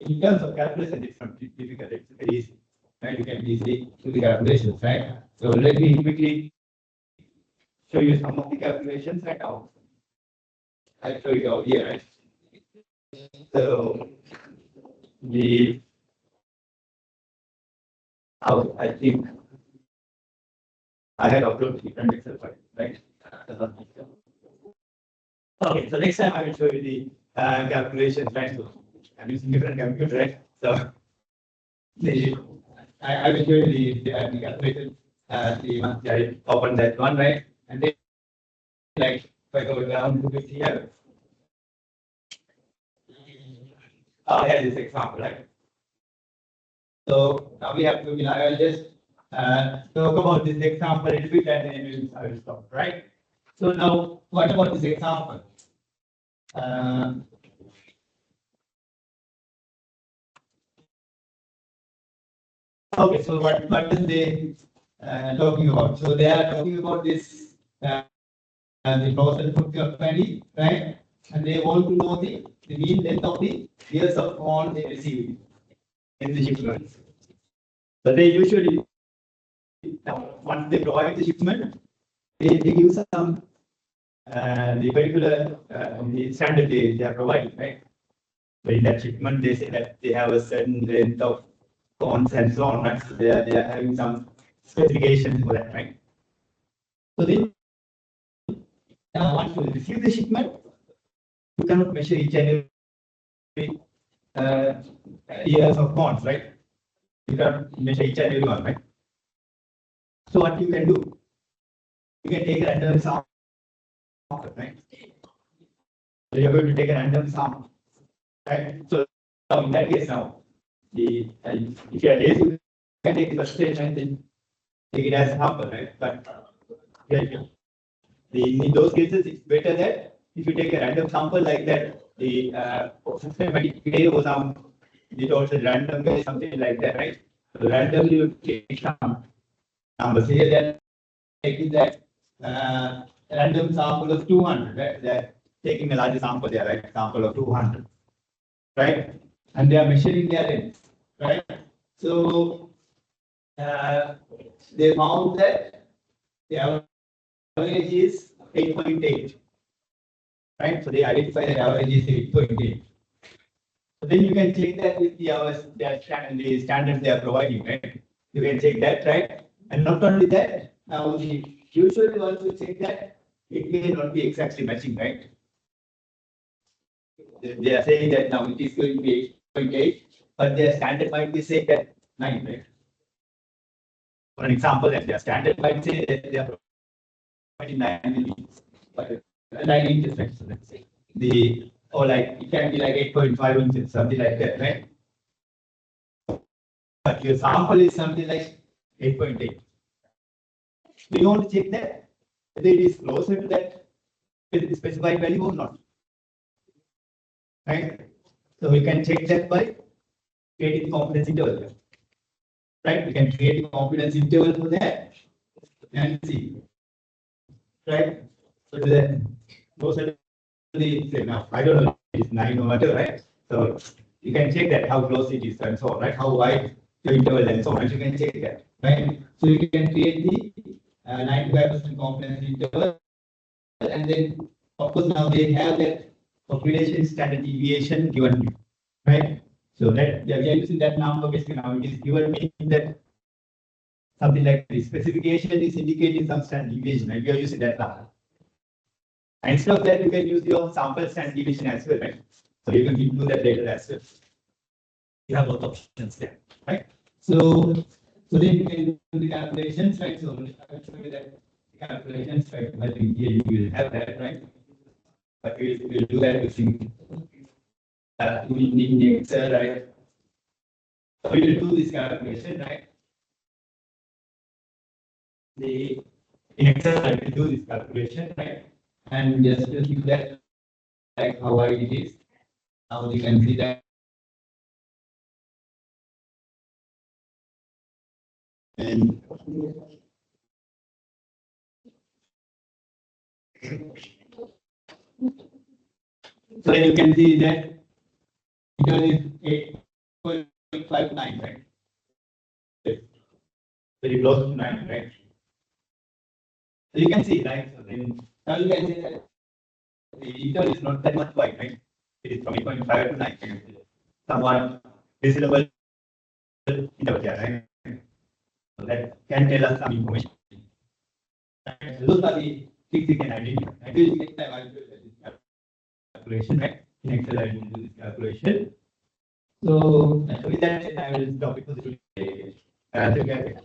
In terms of calculation, it's not difficult, it's very easy. Right? You can easily do the calculations, right? So let me quickly show you some of the calculations right now. I'll show you out here, right? So the I think I had uploaded different Excel files, right? Okay, so next time I will show you the calculations, right? So I'm using different computer, right? So I will show you the calculation. I open that one, right? And then like if I go down to this here. I have this example, right? So now we have to, I will just talk about this example a little bit and then I will stop, right? So now, what about this example? Okay, so what is they talking about? So they are talking about this the total foot capacity, right? And they want to know the mean length of the years of corn they receive in the shipment. So they usually once they provide the shipment, they give some the particular the standard they are providing, right? So in that shipment, they say that they have a certain length of corns and so on, right? So they are having some specifications for that, right? So then once you receive the shipment, you cannot measure each and every years of corns, right? You cannot measure each and every one, right? So what you can do, you can take a random sample, right? So you're going to take a random sample, right? So in that case now, if you are lazy, you can take the percentage and then take it as a sample, right? But in those cases, it's better that if you take a random sample like that, the systematic way or some it also random way, something like that, right? So randomly you take some numbers here that taking that random sample of 200, right? They're taking a larger sample there, right? Sample of 200, right? And they are measuring their length, right? So they found that the average is 8.8, right? So they identify that average is 8.8. So then you can check that with the hours, the standards they are providing, right? You can check that, right? And not only that, now we usually also check that it may not be exactly matching, right? They are saying that now it is going to be 8.8, but their standard might be saying that 9, right? For an example, that their standard might say that they are providing 9 inches, right? So let's say or like it can be like 8.5 inches, something like that, right? But your sample is something like 8.8. We want to check that whether it is closer to that specified value or not. Right? So we can check that by creating confidence interval. Right? We can create a confidence interval for that and see. Right? So that those are the now I don't know if it's 9 or whatever, right? So you can check that how close it is and so on, right? How wide the interval and so on. You can check that, right? So you can create the 95% confidence interval, and then of course now they have that population standard deviation given, right? So that we are using that number basically now it is given meaning that something like the specification is indicating some standard deviation, right? We are using that number. And instead of that, you can use your sample standard deviation as well, right? So you can do that later as well. You have both options there, right? So then you can do the calculations, right? So I will show you that the calculations, right? I think here you will have that, right? but we'll do that using in Excel, right? So we will do this calculation, right? In Excel, I will do this calculation, right? And just to see that, like how wide it is. Now you can see that. And so you can see that it is 8.59, right? Very close to 9, right? So you can see, right? So then now you can see that the interval is not that much wide, right? It is from 8.5 to 9. Somewhat visible interval here, right? So that can tell us some information. And those are the things you can identify. And next time I will do this calculation, right? In Excel, I will do this calculation. So with that, I will stop it for today. Together.